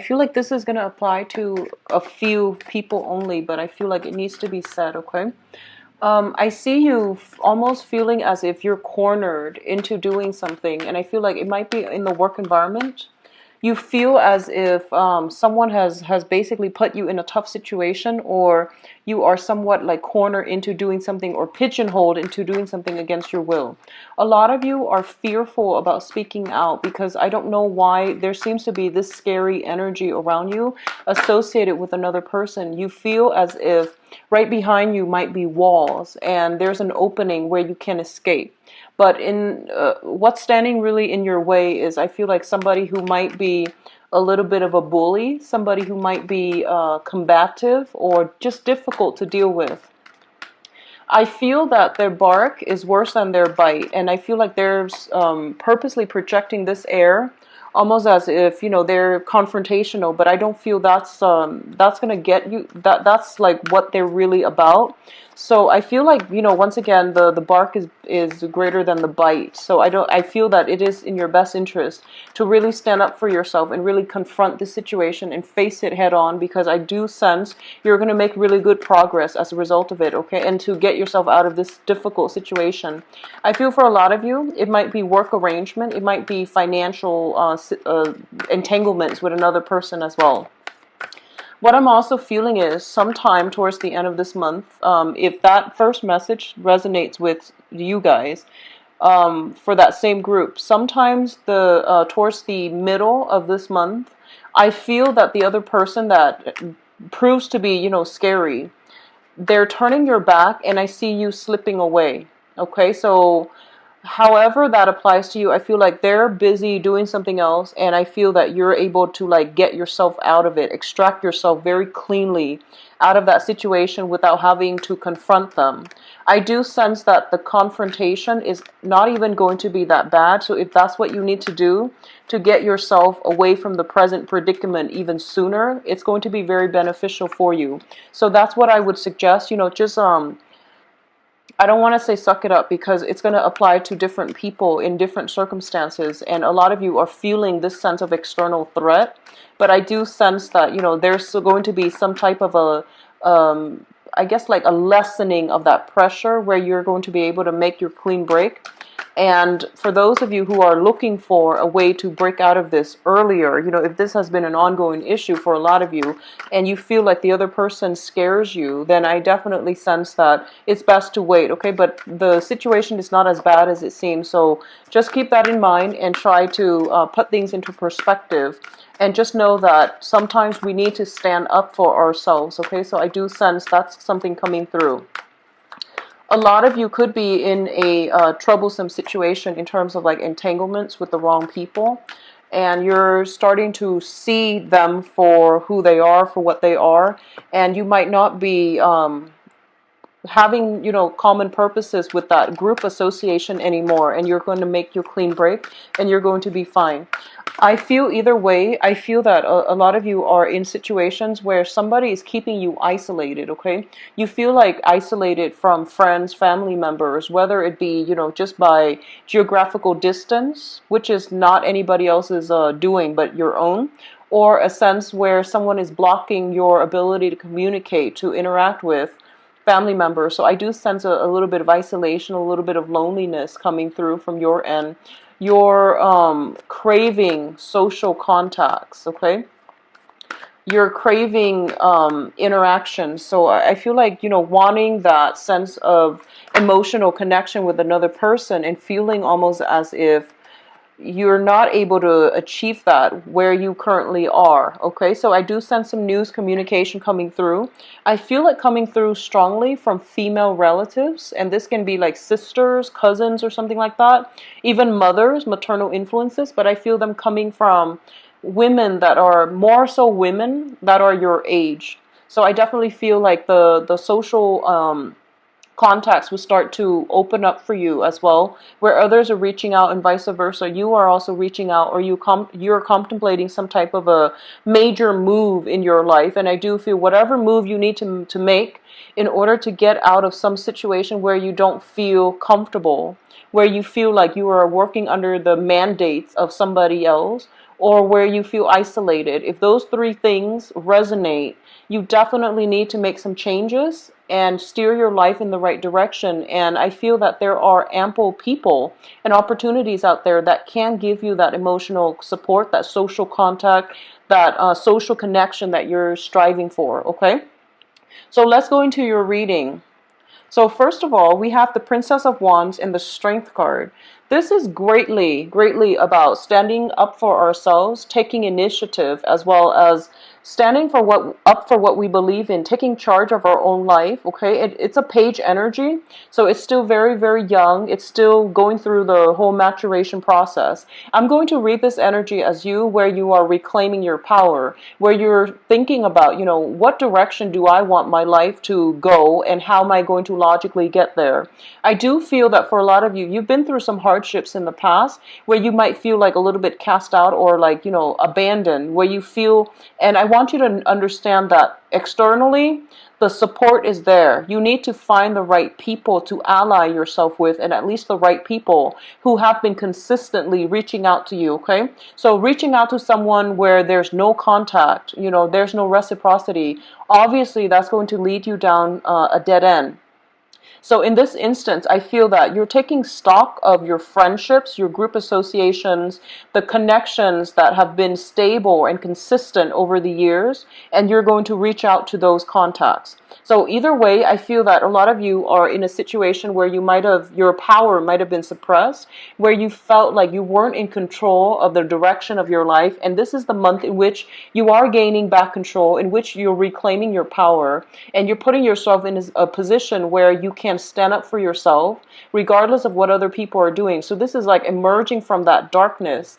I feel like this is going to apply to a few people only, but I feel like it needs to be said, okay? I see you almost feeling as if you're cornered into doing something, and I feel like it might be in the work environment. You feel as if someone has basically put you in a tough situation, or you are somewhat like cornered into doing something or pigeonholed into doing something against your will. A lot of you are fearful about speaking out because I don't know why there seems to be this scary energy around you associated with another person. You feel as if right behind you might be walls and there's an opening where you can escape. But in what's standing really in your way is, I feel like somebody who might be a little bit of a bully, somebody who might be combative or just difficult to deal with. I feel that their bark is worse than their bite, and I feel like they're purposely projecting this air, almost as if they're confrontational. But I don't feel that's gonna get you. That's like what they're really about. So I feel like once again the bark is greater than the bite. So I feel that it is in your best interest to really stand up for yourself and really confront the situation and face it head on, because I do sense you're going to make really good progress as a result of it, okay? And to get yourself out of this difficult situation. I feel for a lot of you, it might be work arrangement, it might be financial entanglements with another person as well. What I'm also feeling is sometime towards the end of this month, if that first message resonates with you guys, for that same group, sometimes towards the middle of this month, I feel that the other person that proves to be, scary, they're turning your back and I see you slipping away. Okay, so however that applies to you, I feel like they're busy doing something else, and I feel that you're able to like get yourself out of it, extract yourself very cleanly out of that situation without having to confront them. I do sense that the confrontation is not even going to be that bad. So if that's what you need to do to get yourself away from the present predicament even sooner, it's going to be very beneficial for you. So that's what I would suggest. Just I don't want to say suck it up, because it's going to apply to different people in different circumstances. And a lot of you are feeling this sense of external threat. But I do sense that, there's going to be some type of I guess like a lessening of that pressure where you're going to be able to make your clean break. And for those of you who are looking for a way to break out of this earlier, if this has been an ongoing issue for a lot of you and you feel like the other person scares you, then I definitely sense that it's best to wait, okay? But the situation is not as bad as it seems. So just keep that in mind and try to put things into perspective. And just know that sometimes we need to stand up for ourselves, okay? So I do sense that's something coming through. A lot of you could be in a troublesome situation in terms of like entanglements with the wrong people, and you're starting to see them for who they are, for what they are, and you might not be having common purposes with that group association anymore, and you're going to make your clean break and you're going to be fine. I feel either way, I feel that a lot of you are in situations where somebody is keeping you isolated, okay? You feel like isolated from friends, family members, whether it be, just by geographical distance, which is not anybody else's doing but your own, or a sense where someone is blocking your ability to communicate, to interact with family members. So I do sense a little bit of isolation, a little bit of loneliness coming through from your end. You're craving social contacts, okay? You're craving interaction. So I feel like, wanting that sense of emotional connection with another person and feeling almost as if you're not able to achieve that where you currently are, okay? So I do sense some news communication coming through. I feel it coming through strongly from female relatives, and this can be like sisters, cousins, or something like that. Even mothers, maternal influences, but I feel them coming from women that are more so women that are your age. So I definitely feel like the social contacts will start to open up for you as well, where others are reaching out and vice versa. You are also reaching out, or you're contemplating some type of a major move in your life. And I do feel whatever move you need to make in order to get out of some situation where you don't feel comfortable, where you feel like you are working under the mandates of somebody else, or where you feel isolated. If those three things resonate, you definitely need to make some changes and steer your life in the right direction. And I feel that there are ample people and opportunities out there that can give you that emotional support, that social contact, that social connection that you're striving for, okay? So let's go into your reading. So first of all, we have the Princess of Wands and the Strength card. This is greatly about standing up for ourselves, taking initiative, as well as standing for what we believe in, taking charge of our own life. Okay, it's a page energy, so it's still very young. It's still going through the whole maturation process. I'm going to read this energy as you, where you are reclaiming your power, where you're thinking about, what direction do I want my life to go, and how am I going to logically get there. I do feel that for a lot of you, you've been through some hardships in the past where you might feel like a little bit cast out or like, abandoned, where you feel, and I want you to understand that externally, the support is there. You need to find the right people to ally yourself with, and at least the right people who have been consistently reaching out to you, okay? So reaching out to someone where there's no contact, there's no reciprocity, obviously that's going to lead you down a dead end. So in this instance, I feel that you're taking stock of your friendships, your group associations, the connections that have been stable and consistent over the years, and you're going to reach out to those contacts. So either way, I feel that a lot of you are in a situation where your power might have been suppressed, where you felt like you weren't in control of the direction of your life. And this is the month in which you are gaining back control, in which you're reclaiming your power, and you're putting yourself in a position where you can stand up for yourself, regardless of what other people are doing. So this is like emerging from that darkness,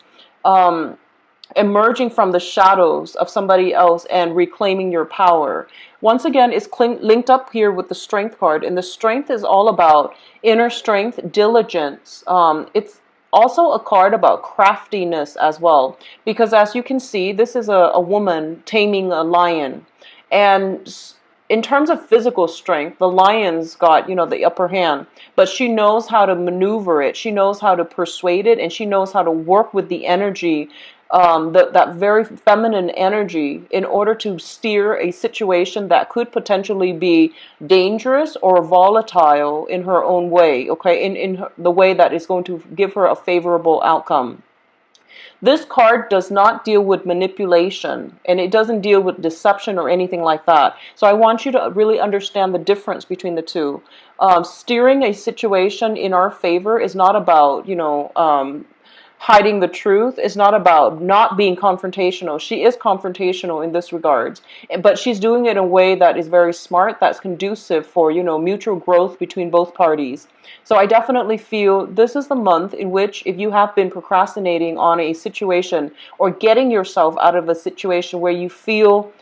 emerging from the shadows of somebody else and reclaiming your power. Once again, it's linked up here with the Strength card, and the Strength is all about inner strength, diligence. It's also a card about craftiness as well, because as you can see, this is a woman taming a lion. And in terms of physical strength, the lion's got, the upper hand, but she knows how to maneuver it. She knows how to persuade it, and she knows how to work with the energy, that very feminine energy, in order to steer a situation that could potentially be dangerous or volatile in her own way, okay, in the way that is going to give her a favorable outcome. This card does not deal with manipulation, and it doesn't deal with deception or anything like that. So I want you to really understand the difference between the two. Steering a situation in our favor is not about, hiding the truth. It's not about not being confrontational. She is confrontational in this regards, but she's doing it in a way that is very smart, that's conducive for, mutual growth between both parties. So I definitely feel this is the month in which, if you have been procrastinating on a situation or getting yourself out of a situation where you feel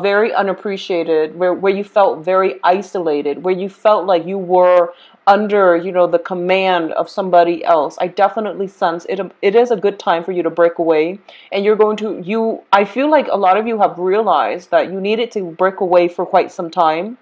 very unappreciated, where you felt very isolated, where you felt like you were under, the command of somebody else, I definitely sense it is a good time for you to break away. And I feel like a lot of you have realized that you needed to break away for quite some time.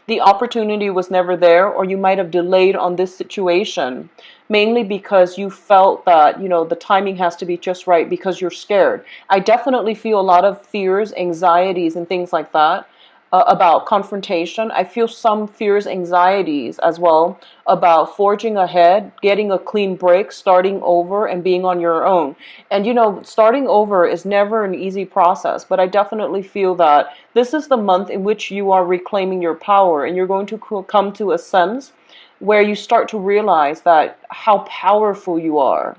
The opportunity was never there, or you might have delayed on this situation, mainly because you felt that, the timing has to be just right because you're scared. I definitely feel a lot of fears, anxieties, and things like that. About confrontation. I feel some fears, anxieties as well about forging ahead, getting a clean break, starting over, and being on your own. And starting over is never an easy process, but I definitely feel that this is the month in which you are reclaiming your power, and you're going to come to a sense where you start to realize that how powerful you are,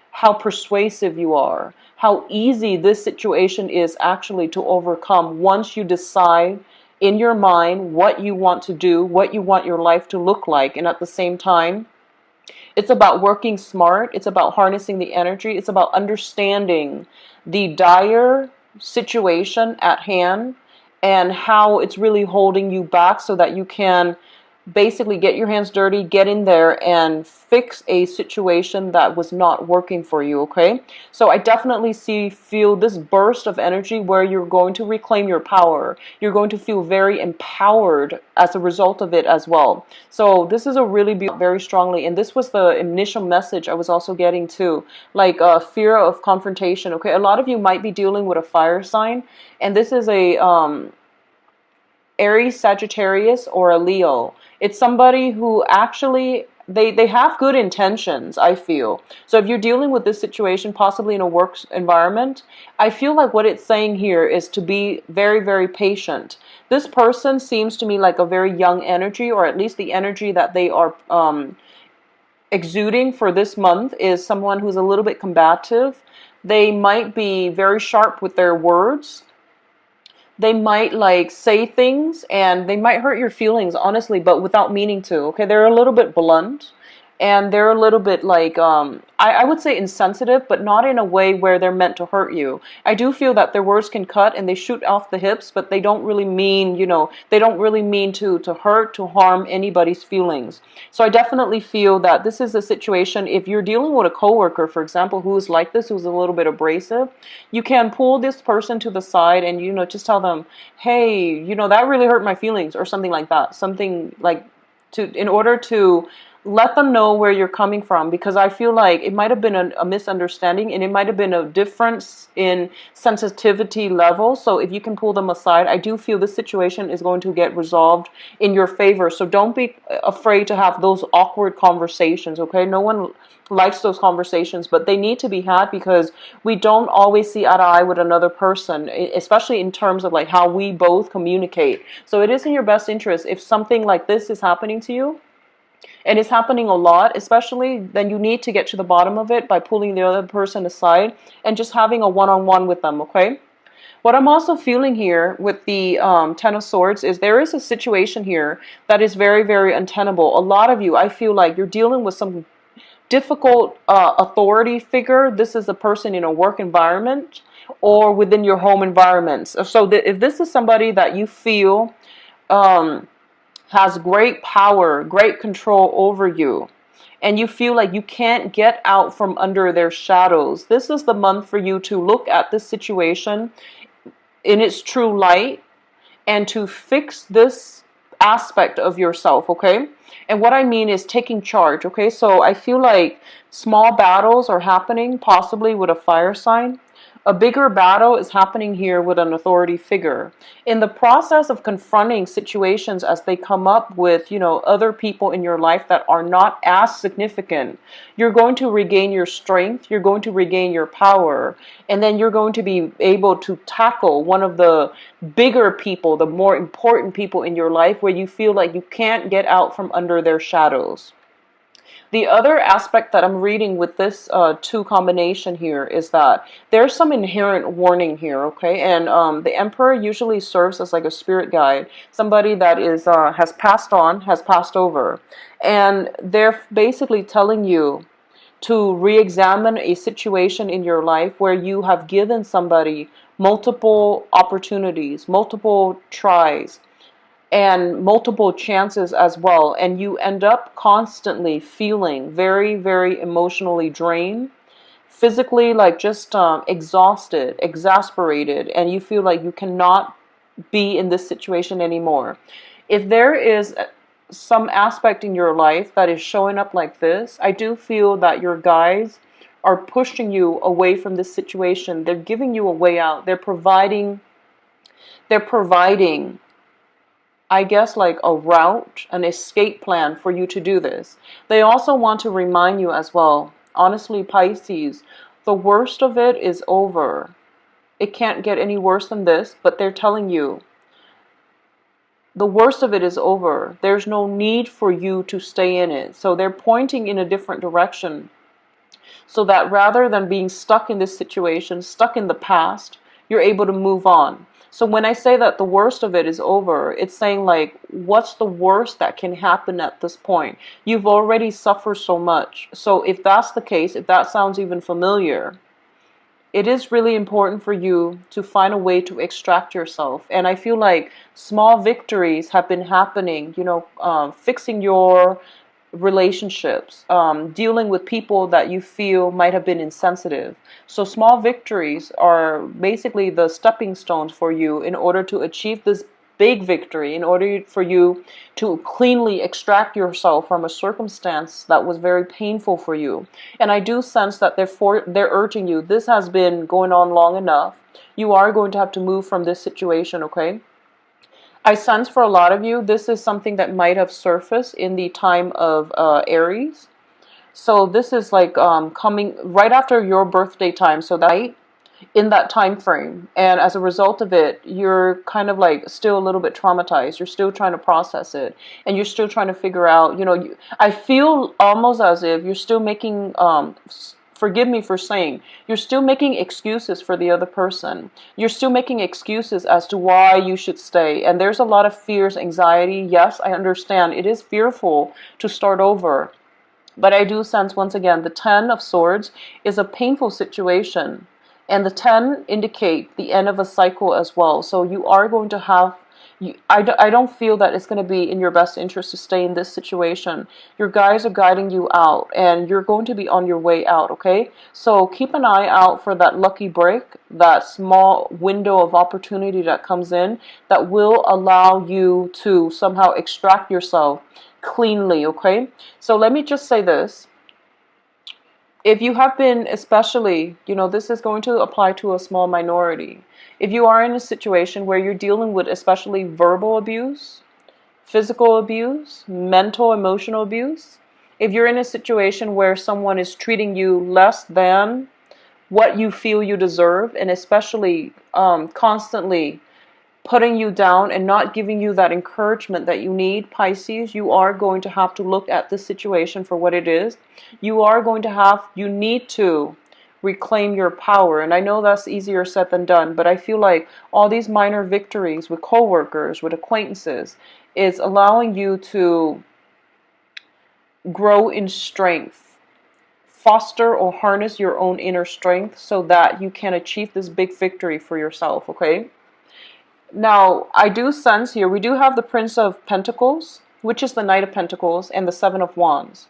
how persuasive you are, how easy this situation is actually to overcome once you decide in your mind what you want to do, what you want your life to look like. And at the same time, it's about working smart. It's about harnessing the energy. It's about understanding the dire situation at hand and how it's really holding you back, so that you can basically get your hands dirty, get in there and fix a situation that was not working for you, okay? So I definitely feel this burst of energy where you're going to reclaim your power. You're going to feel very empowered as a result of it as well. So this is a really very strongly, and this was the initial message I was also getting too, like fear of confrontation, okay? A lot of you might be dealing with a fire sign, and this is a Aries, Sagittarius, or a Leo. It's somebody who actually, they have good intentions, I feel. So if you're dealing with this situation, possibly in a work environment, I feel like what it's saying here is to be very, very patient. This person seems to me like a very young energy, or at least the energy that they are exuding for this month is someone who's a little bit combative. They might be very sharp with their words. They might like say things and they might hurt your feelings, honestly, but without meaning to. Okay, they're a little bit blunt and they're a little bit like I would say insensitive, but not in a way where they're meant to hurt you. I do feel that their words can cut and they shoot off the hips, but they don't really mean, you know, they don't really mean to hurt, to harm anybody's feelings. So I definitely feel that this is a situation, if you're dealing with a coworker, for example, who is like this, who's a little bit abrasive, you can pull this person to the side and, you know, just tell them, hey, you know, that really hurt my feelings, or something like that. Something like in order to let them know where you're coming from, because I feel like it might have been a misunderstanding and it might have been a difference in sensitivity level. So if you can pull them aside, I do feel this situation is going to get resolved in your favor. So don't be afraid to have those awkward conversations, okay? No one likes those conversations, but they need to be had because we don't always see eye to eye with another person, especially in terms of like how we both communicate. So it is in your best interest, if something like this is happening to you, and it's happening a lot, especially, then you need to get to the bottom of it by pulling the other person aside and just having a one-on-one with them, okay? What I'm also feeling here with the Ten of Swords is there is a situation here that is very, very untenable. A lot of you, I feel like you're dealing with some difficult authority figure. This is a person in a work environment or within your home environment. So if this is somebody that you feel has great power, great control over you, and you feel like you can't get out from under their shadows, this is the month for you to look at this situation in its true light and to fix this aspect of yourself, okay? And what I mean is taking charge, okay? So I feel like small battles are happening, possibly with a fire sign. A bigger battle is happening here with an authority figure. In the process of confronting situations as they come up with, you know, other people in your life that are not as significant, you're going to regain your strength, you're going to regain your power, and then you're going to be able to tackle one of the bigger people, the more important people in your life where you feel like you can't get out from under their shadows. The other aspect that I'm reading with this two combination here is that there's some inherent warning here, okay? And the Emperor usually serves as like a spirit guide, somebody that is has passed on, has passed over. And they're basically telling you to re-examine a situation in your life where you have given somebody multiple opportunities, multiple tries, and multiple chances as well, and you end up constantly feeling very, very emotionally drained, physically like just exhausted, exasperated, and you feel like you cannot be in this situation anymore. If there is some aspect in your life that is showing up like this, I do feel that your guides are pushing you away from this situation. They're giving you a way out. They're providing I guess like a route, an escape plan for you to do this. They also want to remind you as well, honestly, Pisces, the worst of it is over. It can't get any worse than this, but they're telling you the worst of it is over. There's no need for you to stay in it. So they're pointing in a different direction so that rather than being stuck in this situation, stuck in the past, you're able to move on. So when I say that the worst of it is over, it's saying like, what's the worst that can happen at this point? You've already suffered so much. So if that's the case, if that sounds even familiar, it is really important for you to find a way to extract yourself. And I feel like small victories have been happening, fixing your relationships, dealing with people that you feel might have been insensitive. So small victories are basically the stepping stones for you in order to achieve this big victory, in order for you to cleanly extract yourself from a circumstance that was very painful for you. And I do sense that they're urging you. This has been going on long enough. You are going to have to move from this situation, okay? I sense for a lot of you, this is something that might have surfaced in the time of Aries. So this is like coming right after your birthday time. So that in that time frame, and as a result of it, you're kind of like still a little bit traumatized. You're still trying to process it, and you're still trying to figure out, I feel almost as if you're still making forgive me for saying, you're still making excuses for the other person. You're still making excuses as to why you should stay. And there's a lot of fears, anxiety. Yes, I understand. It is fearful to start over. But I do sense, once again, the 10 of Swords is a painful situation. And the 10 indicate the end of a cycle as well. So you are going to have, I don't feel that it's going to be in your best interest to stay in this situation. Your guides are guiding you out, and you're going to be on your way out, okay? So keep an eye out for that lucky break, that small window of opportunity that comes in that will allow you to somehow extract yourself cleanly, okay? So let me just say this. If you have been, especially, this is going to apply to a small minority. If you are in a situation where you're dealing with especially verbal abuse, physical abuse, mental, emotional abuse, if you're in a situation where someone is treating you less than what you feel you deserve, and especially constantly putting you down and not giving you that encouragement that you need, Pisces, you are going to have to look at this situation for what it is. You need to reclaim your power. And I know that's easier said than done, but I feel like all these minor victories with coworkers, with acquaintances, is allowing you to grow in strength. Foster or harness your own inner strength so that you can achieve this big victory for yourself, okay? Now, I do sense here, we do have the Prince of Pentacles, which is the Knight of Pentacles, and the Seven of Wands.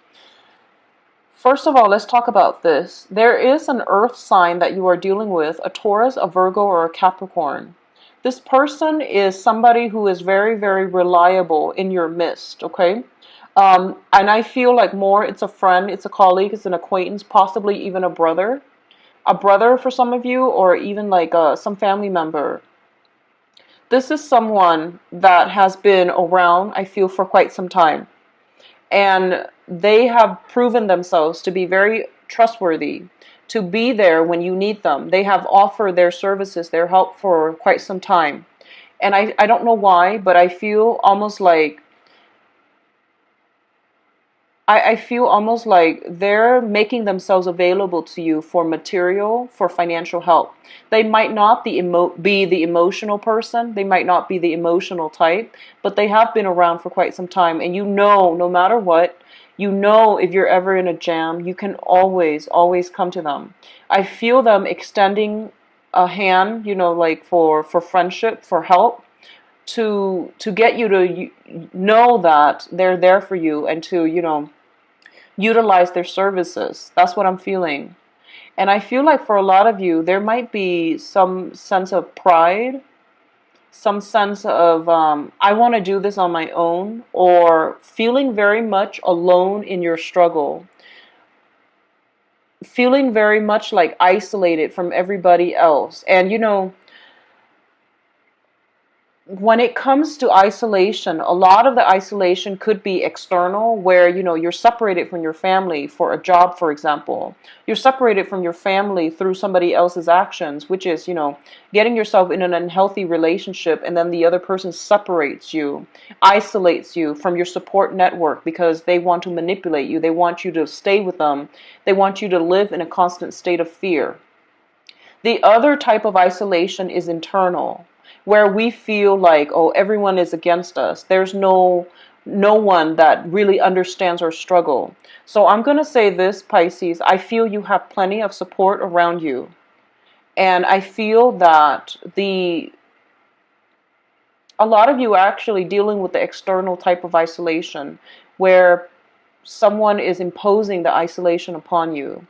First of all, let's talk about this. There is an earth sign that you are dealing with, a Taurus, a Virgo, or a Capricorn. This person is somebody who is very, very reliable in your midst, okay? And I feel like more it's a friend, it's a colleague, it's an acquaintance, possibly even a brother. A brother for some of you, or even like some family member. This is someone that has been around, I feel, for quite some time. And they have proven themselves to be very trustworthy, to be there when you need them. They have offered their services, their help for quite some time. And I don't know why, but I feel almost like they're making themselves available to you for material, for financial help. They might not be the emotional person. They might not be the emotional type, but they have been around for quite some time. And no matter what, if you're ever in a jam, you can always, always come to them. I feel them extending a hand, like for friendship, for help, to get you to know that they're there for you and to, utilize their services. That's what I'm feeling. And I feel like for a lot of you, there might be some sense of pride, some sense of, I want to do this on my own, or feeling very much alone in your struggle. Feeling very much like isolated from everybody else. And when it comes to isolation, a lot of the isolation could be external, where, you're separated from your family for a job, for example. You're separated from your family through somebody else's actions, which is, getting yourself in an unhealthy relationship, and then the other person separates you, isolates you from your support network because they want to manipulate you. They want you to stay with them. They want you to live in a constant state of fear. The other type of isolation is internal, where we feel like, oh, everyone is against us. There's no one that really understands our struggle. So I'm going to say this, Pisces, I feel you have plenty of support around you. And I feel that a lot of you are actually dealing with the external type of isolation where someone is imposing the isolation upon you.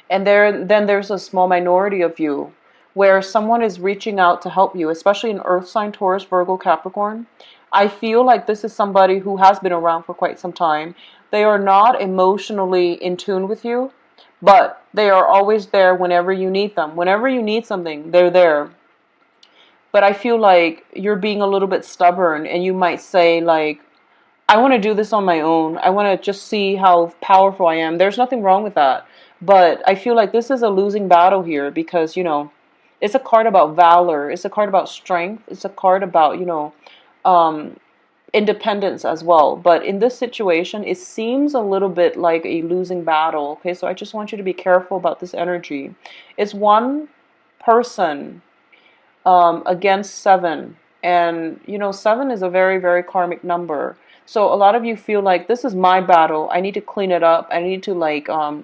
And then there's a small minority of you where someone is reaching out to help you, especially in Earth sign, Taurus, Virgo, Capricorn. I feel like this is somebody who has been around for quite some time. They are not emotionally in tune with you, but they are always there whenever you need them. Whenever you need something, they're there. But I feel like you're being a little bit stubborn, and you might say like, I want to do this on my own. I want to just see how powerful I am. There's nothing wrong with that. But I feel like this is a losing battle here because, it's a card about valor. It's a card about strength. It's a card about, um, independence as well. But in this situation, it seems a little bit like a losing battle. Okay, so I just want you to be careful about this energy. It's one person against seven. And, 7 is a very, very karmic number. So a lot of you feel like this is my battle. I need to clean it up. I need to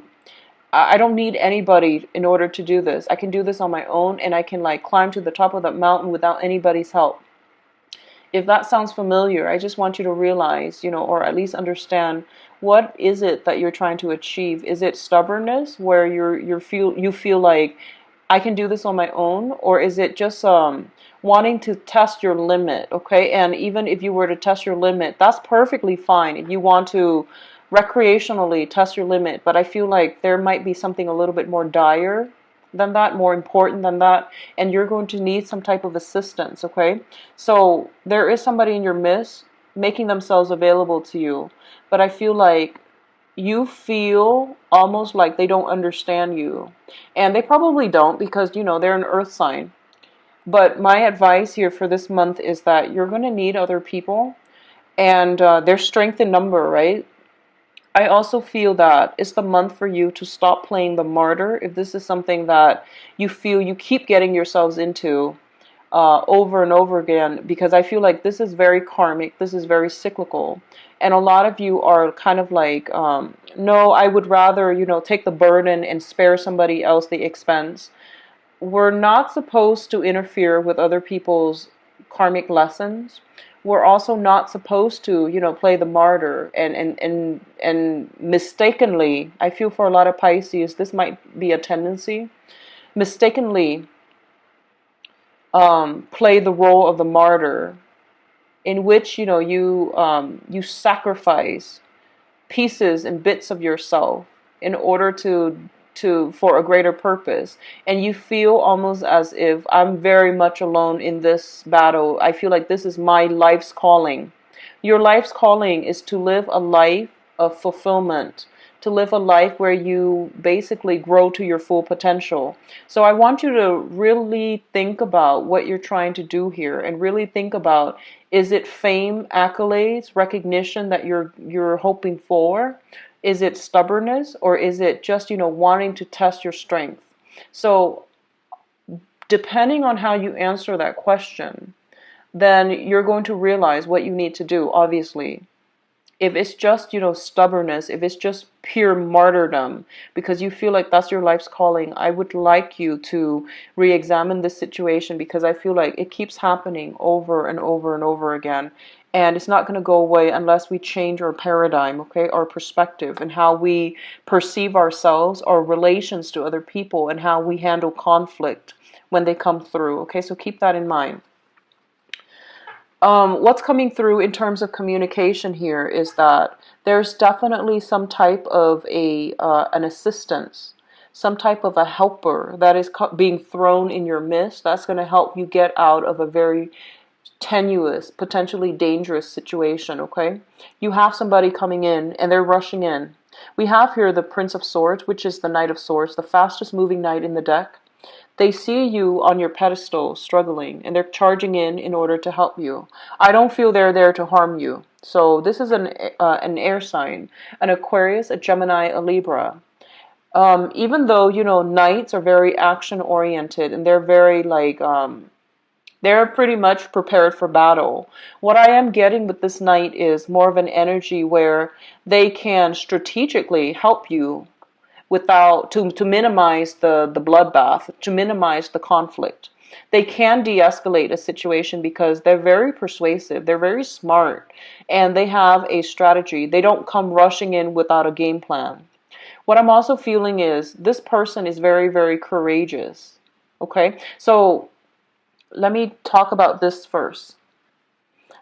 I don't need anybody in order to do this. I can do this on my own, and I can climb to the top of that mountain without anybody's help. If that sounds familiar, I just want you to realize, or at least understand, what is it that you're trying to achieve? Is it stubbornness where you feel like I can do this on my own, or is it just wanting to test your limit? Okay, and even if you were to test your limit, that's perfectly fine. If you want to recreationally test your limit, but I feel like there might be something a little bit more dire than that, more important than that, and you're going to need some type of assistance. Okay, so there is somebody in your midst making themselves available to you, but I feel like you feel almost like they don't understand you. And they probably don't because, they're an earth sign. But my advice here for this month is that you're going to need other people. And there's strength in number, right? I also feel that it's the month for you to stop playing the martyr. If this is something that you feel you keep getting yourselves into, over and over again, because I feel like this is very karmic, this is very cyclical, and a lot of you are kind of like, no, I would rather, take the burden and spare somebody else the expense. We're not supposed to interfere with other people's karmic lessons. We're also not supposed to, play the martyr and mistakenly, I feel for a lot of Pisces, this might be a tendency, mistakenly play the role of the martyr, in which you sacrifice pieces and bits of yourself in order to for a greater purpose, and you feel almost as if I'm very much alone in this battle. I feel like this is my life's calling. Your life's calling is to live a life of fulfillment, to live a life where you basically grow to your full potential. So I want you to really think about what you're trying to do here, and really think about, is it fame, accolades, recognition that you're hoping for? Is it stubbornness, or is it just, wanting to test your strength? So depending on how you answer that question, then you're going to realize what you need to do, obviously. If it's just, stubbornness, if it's just pure martyrdom, because you feel like that's your life's calling, I would like you to re-examine this situation, because I feel like it keeps happening over and over and over again. And it's not going to go away unless we change our paradigm, okay, our perspective, and how we perceive ourselves, our relations to other people, and how we handle conflict when they come through, okay? So keep that in mind. What's coming through in terms of communication here is that there's definitely some type of an assistance, some type of a helper that is being thrown in your midst that's going to help you get out of a very tenuous, potentially dangerous situation, okay? You have somebody coming in and they're rushing in. We have here the Prince of Swords, which is the Knight of Swords, the fastest moving knight in the deck. They see you on your pedestal struggling, and they're charging in order to help you. I don't feel they're there to harm you. So this is an air sign, an Aquarius, a Gemini, a Libra. Even though, knights are very action oriented, and they're very they're pretty much prepared for battle. What I am getting with this knight is more of an energy where they can strategically help you without to minimize the bloodbath, to minimize the conflict. They can de-escalate a situation because they're very persuasive, they're very smart, and they have a strategy. They don't come rushing in without a game plan. What I'm also feeling is this person is very, very courageous. Okay, so let me talk about this first.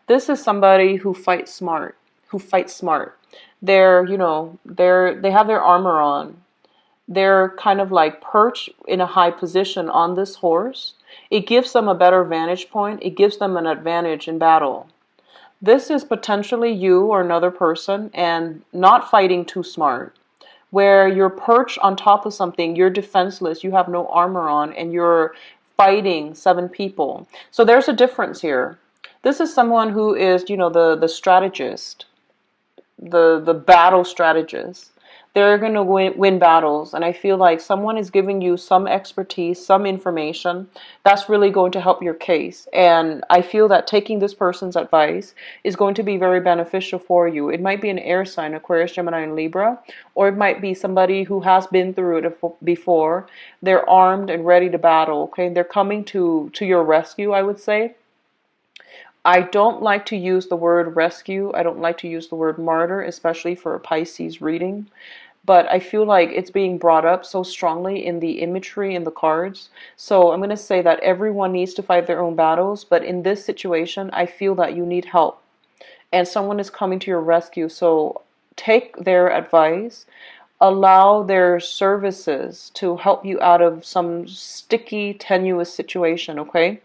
This is somebody who fights smart, who fights smart. They're, they have their armor on. They're kind of like perched in a high position on this horse. It gives them a better vantage point. It gives them an advantage in battle. This is potentially you or another person, and not fighting too smart, where you're perched on top of something, you're defenseless, you have no armor on, and you're fighting 7 people. So there's a difference here. This is someone who is, the strategist, the battle strategist. They're going to win battles, and I feel like someone is giving you some expertise, some information that's really going to help your case. And I feel that taking this person's advice is going to be very beneficial for you. It might be an air sign, Aquarius, Gemini, and Libra, or it might be somebody who has been through it before. They're armed and ready to battle. Okay, they're coming to your rescue, I would say. I don't like to use the word rescue. I don't like to use the word martyr, especially for a Pisces reading. But I feel like it's being brought up so strongly in the imagery in the cards. So I'm going to say that everyone needs to fight their own battles. But in this situation, I feel that you need help. And someone is coming to your rescue. So take their advice. Allow their services to help you out of some sticky, tenuous situation, okay?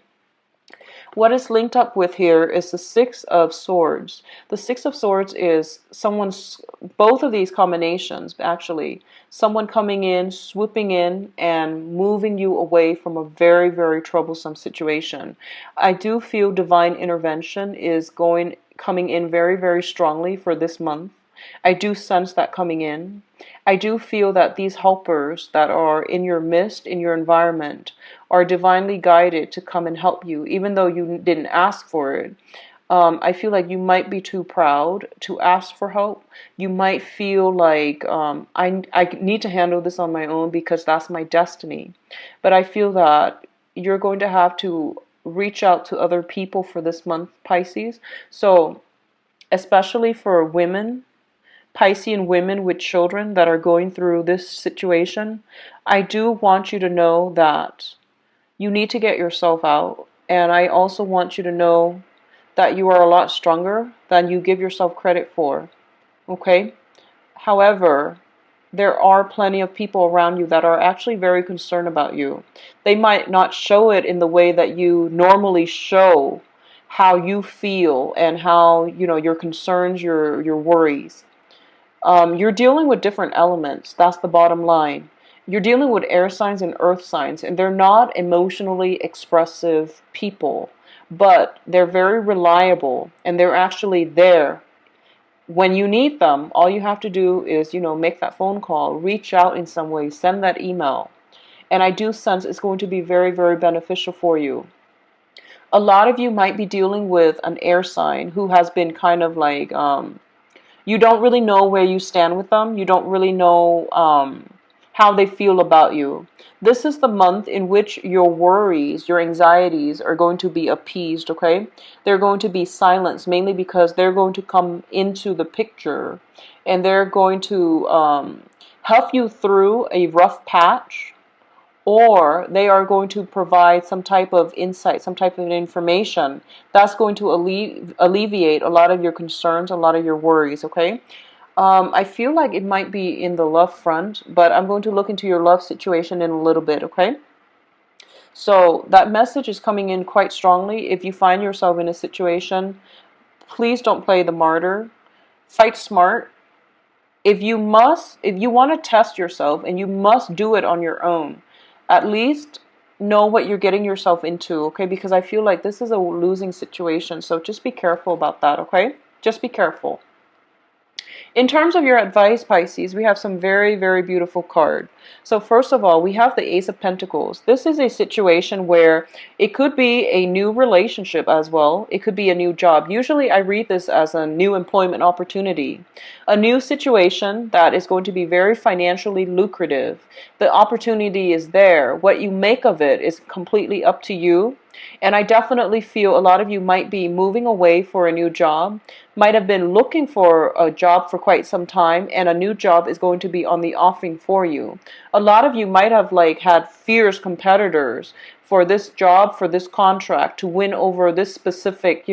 What is linked up with here is the Six of Swords. The Six of Swords is both of these combinations, actually, someone coming in, swooping in, and moving you away from a very, very troublesome situation. I do feel divine intervention is coming in very, very strongly for this month. I do sense that coming in. I do feel that these helpers that are in your midst, in your environment, are divinely guided to come and help you, even though you didn't ask for it. I feel like you might be too proud to ask for help. You might feel like I need to handle this on my own because that's my destiny. But I feel that you're going to have to reach out to other people for this month, Pisces. So especially for women, Piscean women with children that are going through this situation, I do want you to know that you need to get yourself out. And I also want you to know that you are a lot stronger than you give yourself credit for. Okay? However, there are plenty of people around you that are actually very concerned about you. They might not show it in the way that you normally show how you feel and how, your concerns, your worries. You're dealing with different elements. That's the bottom line. You're dealing with air signs and earth signs, and they're not emotionally expressive people, but they're very reliable, and they're actually there. When you need them, all you have to do is, make that phone call, reach out in some way, send that email. And I do sense it's going to be very, very beneficial for you. A lot of you might be dealing with an air sign who has been kind of like, you don't really know where you stand with them. You don't really know how they feel about you. This is the month in which your worries, your anxieties are going to be appeased, okay? They're going to be silenced, mainly because they're going to come into the picture and they're going to help you through a rough patch, or they are going to provide some type of insight, some type of information that's going to alleviate a lot of your concerns, a lot of your worries, okay? I feel like it might be in the love front, but I'm going to look into your love situation in a little bit, okay? So that message is coming in quite strongly. If you find yourself in a situation, please don't play the martyr. Fight smart. If you want to test yourself, and you must do it on your own, at least know what you're getting yourself into, okay? Because I feel like this is a losing situation, so just be careful about that, okay? Just be careful. In terms of your advice, Pisces, we have some very, very beautiful cards. So first of all, we have the Ace of Pentacles. This is a situation where it could be a new relationship as well. It could be a new job. Usually I read this as a new employment opportunity. A new situation that is going to be very financially lucrative. The opportunity is there. What you make of it is completely up to you. And I definitely feel a lot of you might be moving away for a new job, might have been looking for a job for quite some time, and a new job is going to be on the offing for you. A lot of you might have like had fierce competitors for this job, for this contract, to win over this specific,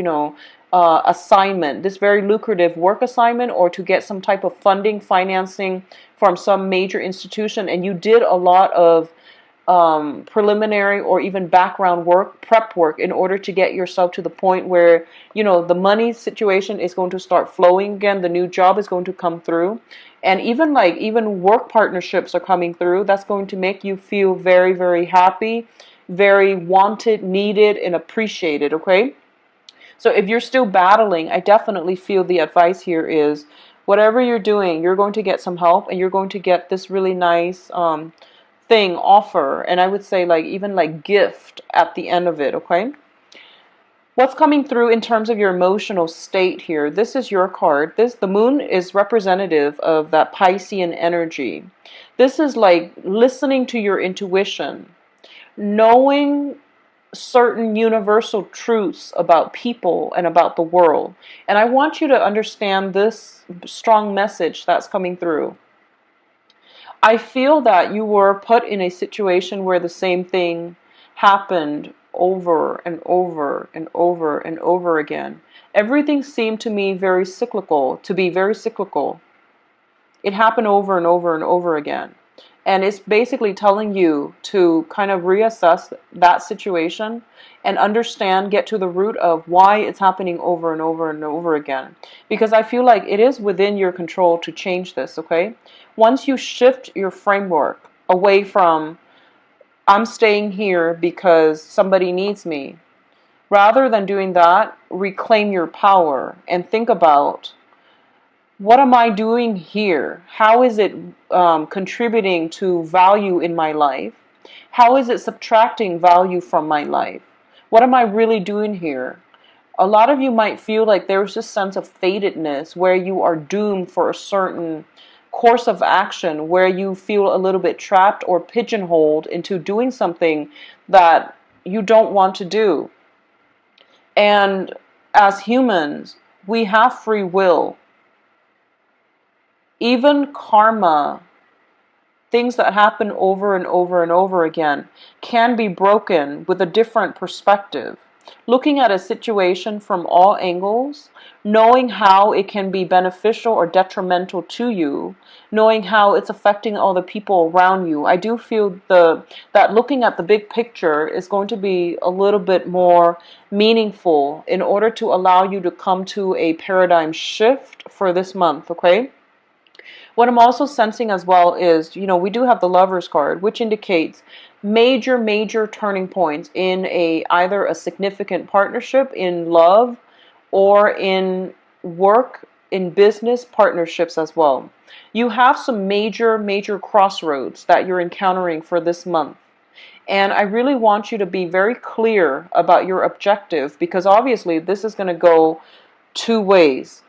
assignment, this very lucrative work assignment, or to get some type of funding, financing from some major institution, and you did a lot of preliminary or even background work, prep work, in order to get yourself to the point where, the money situation is going to start flowing again, the new job is going to come through, and even work partnerships are coming through. That's going to make you feel very, very happy, very wanted, needed, and appreciated, okay? So if you're still battling, I definitely feel the advice here is whatever you're doing, you're going to get some help, and you're going to get this really nice offer, and I would say even gift at the end of it, okay? What's coming through in terms of your emotional state here? This is your card. The moon is representative of that Piscean energy. This is like listening to your intuition, knowing certain universal truths about people and about the world. And I want you to understand this strong message that's coming through. I feel that you were put in a situation where the same thing happened over and over and over and over again. Everything seemed to me to be very cyclical. It happened over and over and over again. And it's basically telling you to kind of reassess that situation and understand, get to the root of why it's happening over and over and over again. Because I feel like it is within your control to change this, okay? Once you shift your framework away from, I'm staying here because somebody needs me, rather than doing that, reclaim your power and think about, what am I doing here? How is it contributing to value in my life? How is it subtracting value from my life? What am I really doing here? A lot of you might feel like there's this sense of fatedness where you are doomed for a certain course of action, where you feel a little bit trapped or pigeonholed into doing something that you don't want to do. And as humans, we have free will. Even karma, things that happen over and over and over again, can be broken with a different perspective. Looking at a situation from all angles, knowing how it can be beneficial or detrimental to you, knowing how it's affecting all the people around you. I do feel that looking at the big picture is going to be a little bit more meaningful in order to allow you to come to a paradigm shift for this month, okay? What I'm also sensing as well is, we do have the Lovers card, which indicates major, major turning points in either a significant partnership in love or in work, in business partnerships as well. You have some major, major crossroads that you're encountering for this month. And I really want you to be very clear about your objective, because obviously this is going to go two ways.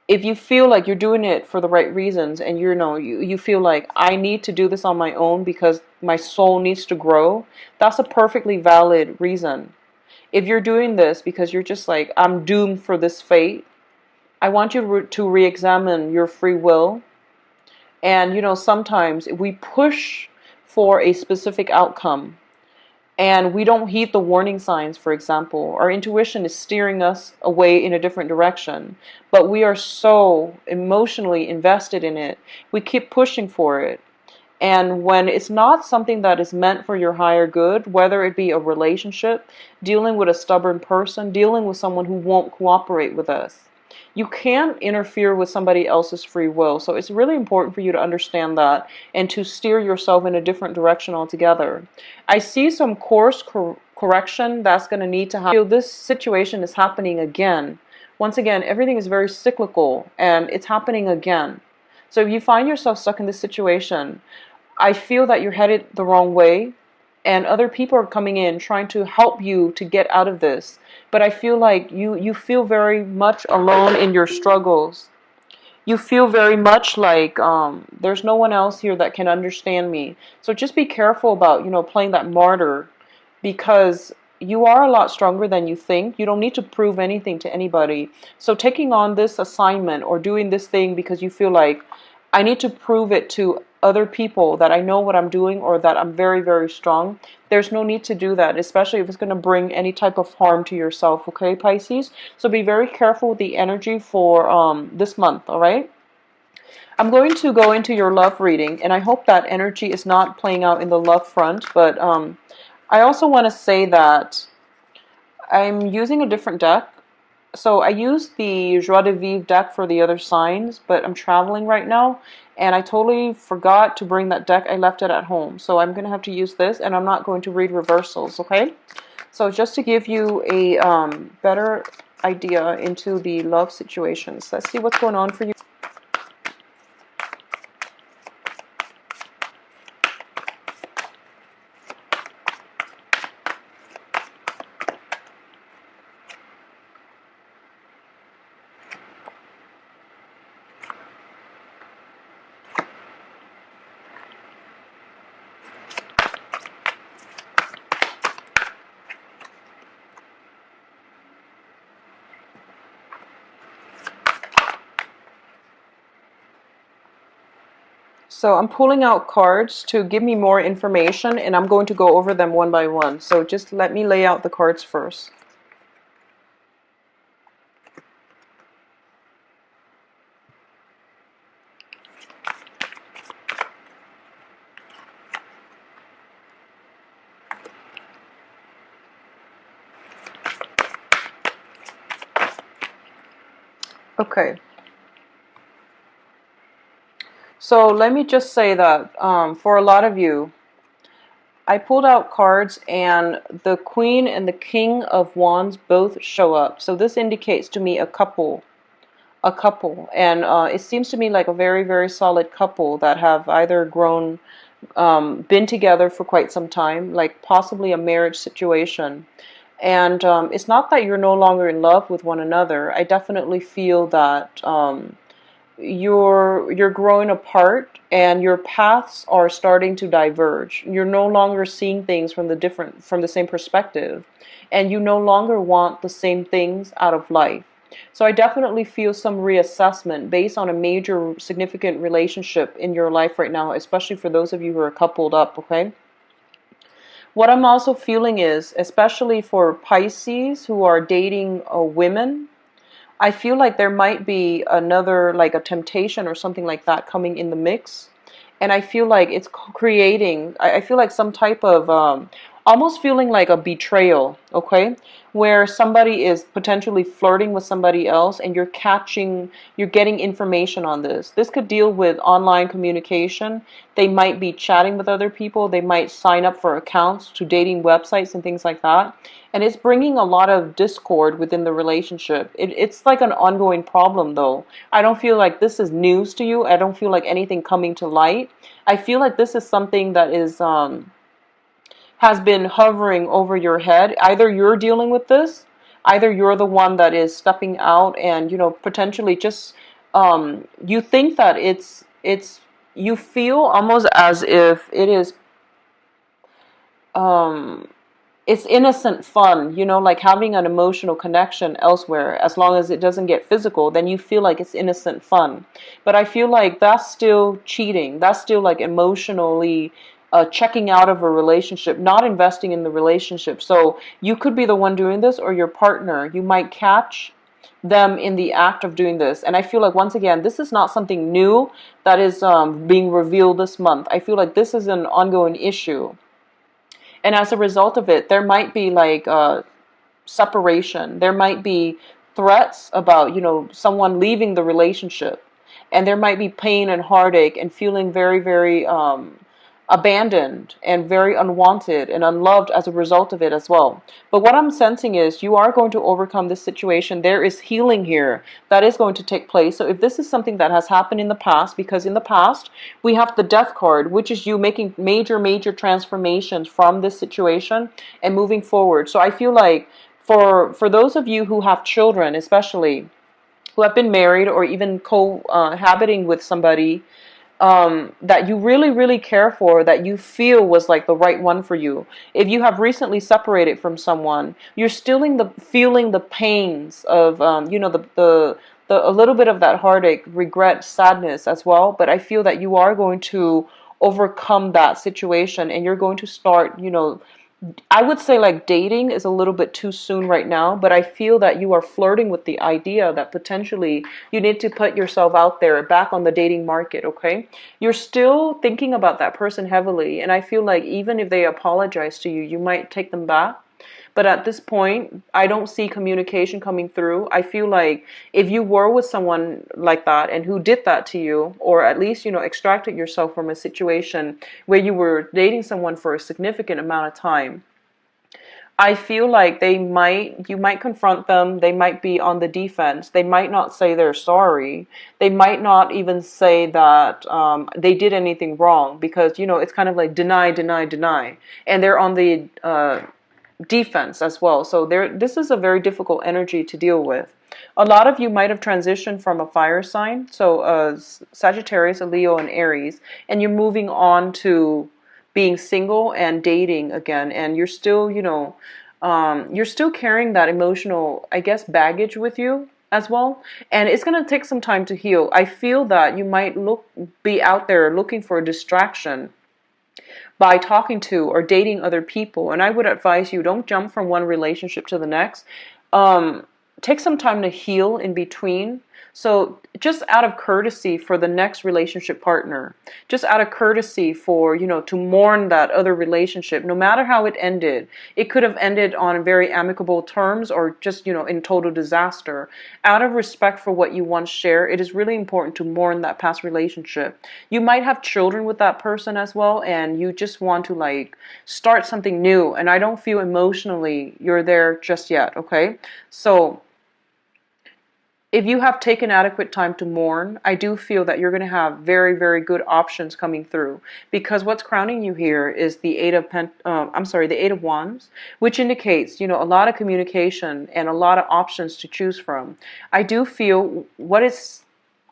If you feel like you're doing it for the right reasons, and you feel like, I need to do this on my own because my soul needs to grow, that's a perfectly valid reason. If you're doing this because you're just like, I'm doomed for this fate, I want you to re-examine your free will. And sometimes we push for a specific outcome and we don't heed the warning signs. For example, our intuition is steering us away in a different direction, but we are so emotionally invested in it, we keep pushing for it. And when it's not something that is meant for your higher good, whether it be a relationship, dealing with a stubborn person, dealing with someone who won't cooperate with us, you can't interfere with somebody else's free will. So it's really important for you to understand that and to steer yourself in a different direction altogether. I see some course correction that's going to need to happen. This situation is happening again. once again, everything is very cyclical and it's happening again. So if you find yourself stuck in this situation, I feel that you're headed the wrong way, and other people are coming in trying to help you to get out of this. But I feel like you feel very much alone in your struggles. You feel very much like there's no one else here that can understand me. So just be careful about, playing that martyr, because you are a lot stronger than you think. You don't need to prove anything to anybody. So taking on this assignment or doing this thing because you feel like I need to prove it to other people that I know what I'm doing or that I'm very, very strong, there's no need to do that, especially if it's going to bring any type of harm to yourself, okay, Pisces? So be very careful with the energy for this month, all right? I'm going to go into your love reading, and I hope that energy is not playing out in the love front, but I also want to say that I'm using a different deck. So I used the Joie de Vivre deck for the other signs, but I'm traveling right now, and I totally forgot to bring that deck. I left it at home. So I'm going to have to use this, and I'm not going to read reversals, okay? So just to give you a better idea into the love situations. Let's see what's going on for you. So I'm pulling out cards to give me more information, and I'm going to go over them one by one. So just let me lay out the cards first. Okay. So let me just say that for a lot of you, I pulled out cards and the Queen and the King of Wands both show up. So this indicates to me a couple. And it seems to me like a very, very solid couple that have either grown, been together for quite some time, like possibly a marriage situation. And it's not that you're no longer in love with one another. I definitely feel that you're growing apart and your paths are starting to diverge. You're no longer seeing things from the same perspective, and you no longer want the same things out of life. So I definitely feel some reassessment based on a major significant relationship in your life right now, especially for those of you who are coupled up, okay? What I'm also feeling is, especially for Pisces who are dating women, I feel like there might be another, like a temptation or something like that coming in the mix. And I feel like it's creating, I feel like some type of, almost feeling like a betrayal, okay? Where somebody is potentially flirting with somebody else and you're getting information on this. This could deal with online communication. They might be chatting with other people. They might sign up for accounts to dating websites and things like that. And it's bringing a lot of discord within the relationship. It's like an ongoing problem, though. I don't feel like this is news to you. I don't feel like anything coming to light. I feel like this is something that is has been hovering over your head. Either you're dealing with this, either you're the one that is stepping out and, potentially just you think that you feel almost as if it is it's innocent fun, like having an emotional connection elsewhere. As long as it doesn't get physical, then you feel like it's innocent fun. But I feel like that's still cheating. That's still like emotionally checking out of a relationship, not investing in the relationship. So you could be the one doing this, or your partner. You might catch them in the act of doing this. And I feel like, once again, this is not something new that is being revealed this month. I feel like this is an ongoing issue. And as a result of it, there might be like separation. There might be threats about, someone leaving the relationship. And there might be pain and heartache and feeling very, very abandoned and very unwanted and unloved as a result of it as well. But what I'm sensing is you are going to overcome this situation. There is healing here that is going to take place. So if this is something that has happened in the past, because in the past we have the death card, which is you making major transformations from this situation and moving forward. So I feel like for those of you who have children, especially who have been married or even cohabiting with somebody that you really care for, that you feel was like the right one for you. If you have recently separated from someone, you're still in the feeling the pains of a little bit of that heartache, regret, sadness as well. But I feel that you are going to overcome that situation, and you're going to start, I would say like dating is a little bit too soon right now, but I feel that you are flirting with the idea that potentially you need to put yourself out there back on the dating market, okay? You're still thinking about that person heavily, and I feel like even if they apologize to you, you might take them back. But at this point, I don't see communication coming through. I feel like if you were with someone like that and who did that to you, or at least, extracted yourself from a situation where you were dating someone for a significant amount of time, I feel like you might confront them. They might be on the defense. They might not say they're sorry. They might not even say that they did anything wrong, because, it's kind of like deny. And they're on the defense as well. So this is a very difficult energy to deal with. A lot of you might have transitioned from a fire sign, so Sagittarius, a Leo, and Aries, and you're moving on to being single and dating again, and you're still, you're still carrying that emotional, I guess, baggage with you as well, and it's going to take some time to heal. I feel that you might be out there looking for a distraction by talking to or dating other people. And I would advise you, don't jump from one relationship to the next. Take some time to heal in between. So just out of courtesy for the next relationship partner, just out of courtesy for, to mourn that other relationship, no matter how it ended. It could have ended on very amicable terms or just, in total disaster. Out of respect for what you once shared, it is really important to mourn that past relationship. You might have children with that person as well, and you just want to like start something new. And I don't feel emotionally you're there just yet, okay? So if you have taken adequate time to mourn, I do feel that you're going to have very good options coming through, because what's crowning you here is the the Eight of Wands, which indicates, a lot of communication and a lot of options to choose from. I do feel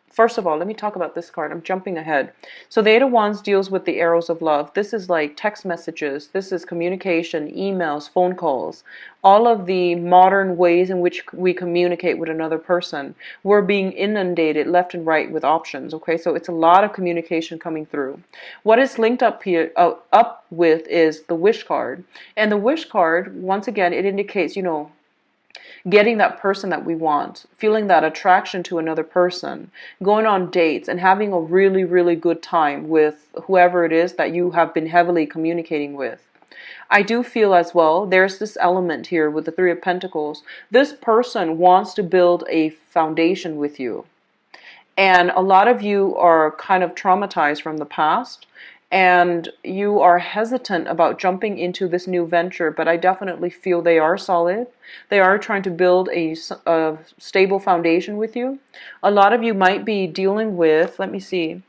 first of all, let me talk about this card. I'm jumping ahead. So the Eight of Wands deals with the arrows of love. This is like text messages. This is communication, emails, phone calls. All of the modern ways in which we communicate with another person. We're being inundated left and right with options. Okay, so it's a lot of communication coming through. What is linked up here, up with, is the Wish card. And the Wish card, once again, it indicates, getting that person that we want, feeling that attraction to another person, going on dates, and having a really good time with whoever it is that you have been heavily communicating with. I do feel as well, there's this element here with the Three of Pentacles. This person wants to build a foundation with you. And a lot of you are kind of traumatized from the past, and you are hesitant about jumping into this new venture, but I definitely feel they are solid. They are trying to build a stable foundation with you. A lot of you might be dealing with, let me see,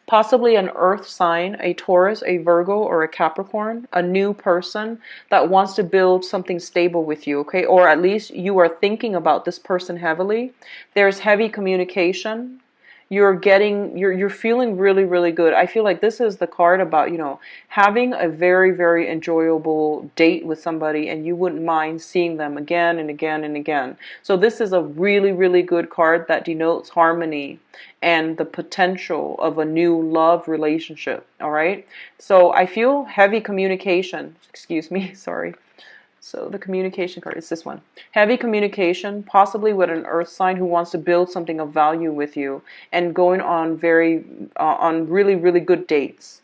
possibly an earth sign, a Taurus, a Virgo, or a Capricorn, a new person that wants to build something stable with you, okay? Or at least you are thinking about this person heavily. There's heavy communication. You're feeling really good. I feel like this is the card about, having a very enjoyable date with somebody, and you wouldn't mind seeing them again and again and again. So this is a really good card that denotes harmony and the potential of a new love relationship, all right? So I feel heavy communication. Excuse me, sorry. So the communication card is this one. Heavy communication, possibly with an earth sign who wants to build something of value with you, and going on on really good dates.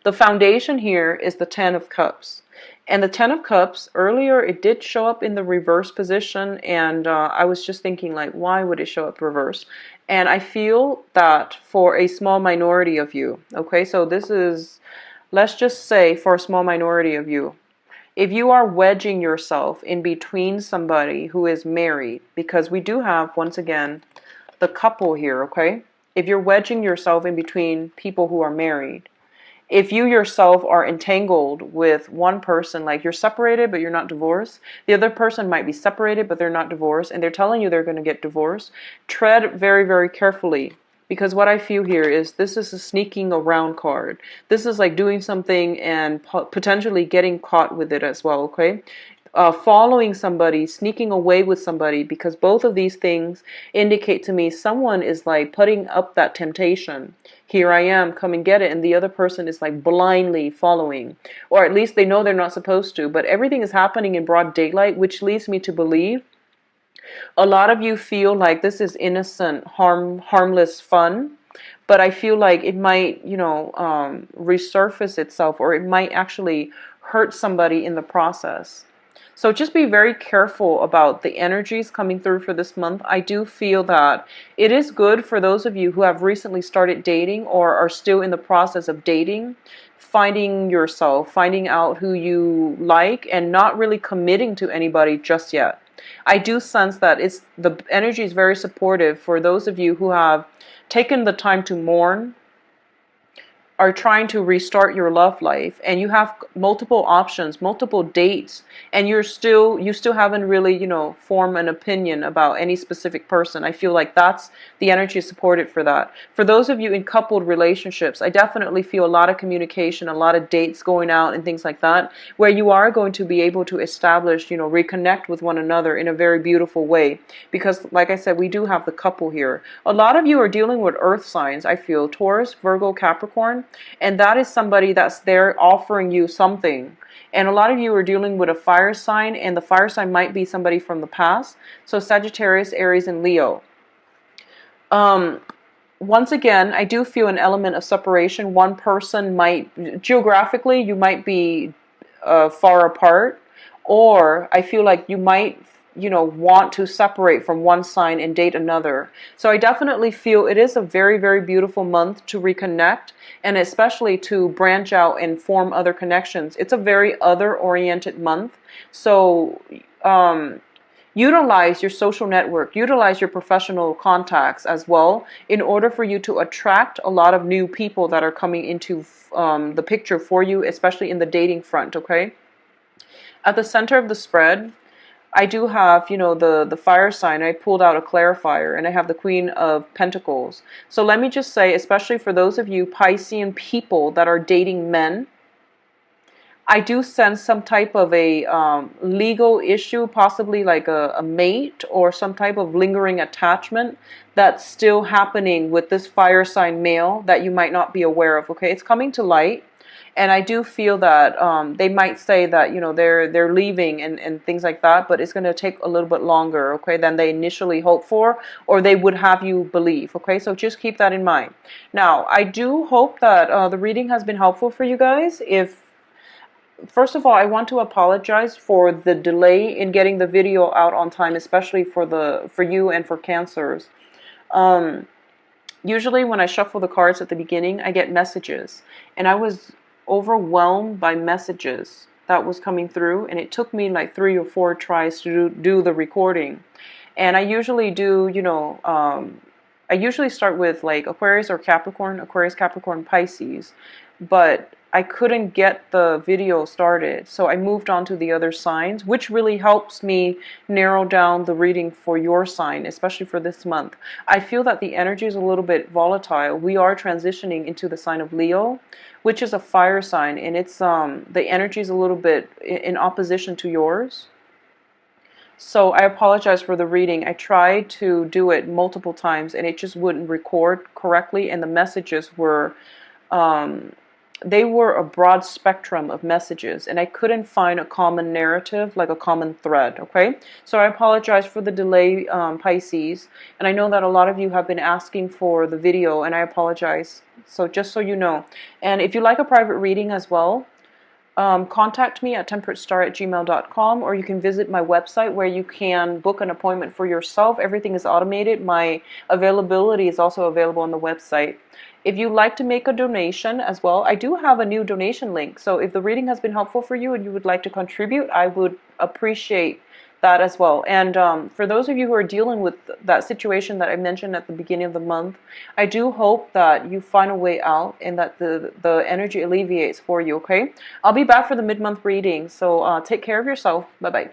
The foundation here is the Ten of Cups. And the Ten of Cups, earlier it did show up in the reverse position, and I was just thinking, like, why would it show up reverse? And I feel that for a small minority of you, okay, so this is, let's just say for a small minority of you, if you are wedging yourself in between somebody who is married, because we do have, once again, the couple here, okay? If you're wedging yourself in between people who are married, if you yourself are entangled with one person, like you're separated but you're not divorced, the other person might be separated but they're not divorced, and they're telling you they're going to get divorced, tread very, very carefully. Because what I feel here is this is a sneaking around card. This is like doing something and potentially getting caught with it as well, okay? Following somebody, sneaking away with somebody, because both of these things indicate to me someone is like putting up that temptation. Here I am, come and get it. And the other person is like blindly following, or at least they know they're not supposed to. But everything is happening in broad daylight, which leads me to believe a lot of you feel like this is innocent, harmless fun. But I feel like it might, resurface itself, or it might actually hurt somebody in the process. So just be very careful about the energies coming through for this month. I do feel that it is good for those of you who have recently started dating or are still in the process of dating, finding yourself, finding out who you like, and not really committing to anybody just yet. I do sense that the energy is very supportive for those of you who have taken the time to mourn, are trying to restart your love life, and you have multiple options, multiple dates, and you still haven't really, formed an opinion about any specific person. I feel like that's the energy supported for that. For those of you in coupled relationships, I definitely feel a lot of communication, a lot of dates going out and things like that, where you are going to be able to establish, reconnect with one another in a very beautiful way. Because like I said, we do have the couple here. A lot of you are dealing with earth signs, I feel, Taurus, Virgo, Capricorn. And that is somebody that's there offering you something. And a lot of you are dealing with a fire sign, and the fire sign might be somebody from the past. So Sagittarius, Aries, and Leo. Once again, I do feel an element of separation. One person might, geographically, you might be far apart. Or I feel like you might want to separate from one sign and date another. So I definitely feel it is a very, very beautiful month to reconnect, and especially to branch out and form other connections. It's a very other-oriented month. So utilize your social network, utilize your professional contacts as well in order for you to attract a lot of new people that are coming into the picture for you, especially in the dating front, okay? At the center of the spread, I do have, the fire sign. I pulled out a clarifier, and I have the Queen of Pentacles. So let me just say, especially for those of you Piscean people that are dating men, I do sense some type of a legal issue, possibly like a mate or some type of lingering attachment that's still happening with this fire sign male that you might not be aware of, okay? It's coming to light. And I do feel that they might say that, they're leaving and things like that, but it's going to take a little bit longer, okay, than they initially hoped for, or they would have you believe, okay? So just keep that in mind. Now, I do hope that the reading has been helpful for you guys. First of all, I want to apologize for the delay in getting the video out on time, especially for you and for Cancers. Usually when I shuffle the cards at the beginning, I get messages, and I was overwhelmed by messages that was coming through, and it took me like 3 or 4 tries to do the recording. And I usually do, I usually start with like Aquarius or Capricorn, Aquarius, Capricorn, Pisces, but I couldn't get the video started, so I moved on to the other signs, which really helps me narrow down the reading for your sign, especially for this month. I feel that the energy is a little bit volatile. We are transitioning into the sign of Leo, which is a fire sign, and it's the energy is a little bit in opposition to yours. So I apologize for the reading. I tried to do it multiple times, and it just wouldn't record correctly, and the messages were they were a broad spectrum of messages, and I couldn't find a common narrative, like a common thread, okay? So I apologize for the delay, Pisces, and I know that a lot of you have been asking for the video, and I apologize. So just so you know. And if you like a private reading as well, contact me at temperatestar@gmail.com, or you can visit my website where you can book an appointment for yourself. Everything is automated. My availability is also available on the website. If you'd like to make a donation as well, I do have a new donation link. So if the reading has been helpful for you and you would like to contribute, I would appreciate that as well. And for those of you who are dealing with that situation that I mentioned at the beginning of the month, I do hope that you find a way out and that the energy alleviates for you, okay? I'll be back for the mid-month reading, so take care of yourself. Bye-bye.